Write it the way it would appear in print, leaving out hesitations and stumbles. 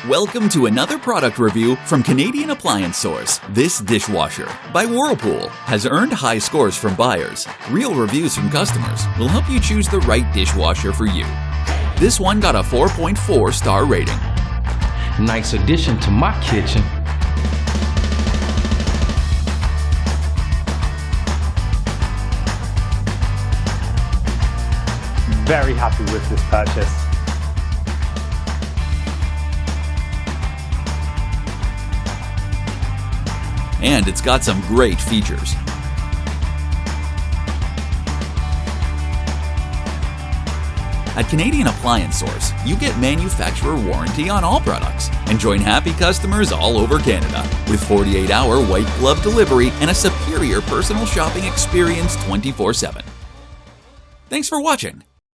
Welcome to another product review from Canadian Appliance Source. This dishwasher, by Whirlpool, has earned high scores from buyers. Real reviews from customers will help you choose the right dishwasher for you. This one got a 4.4 star rating. Nice addition to my kitchen. Very happy with this purchase. And it's got some great features. At Canadian Appliance Source, you get manufacturer warranty on all products and join happy customers all over Canada with 48-hour white glove delivery and a superior personal shopping experience 24/7. Thanks for watching.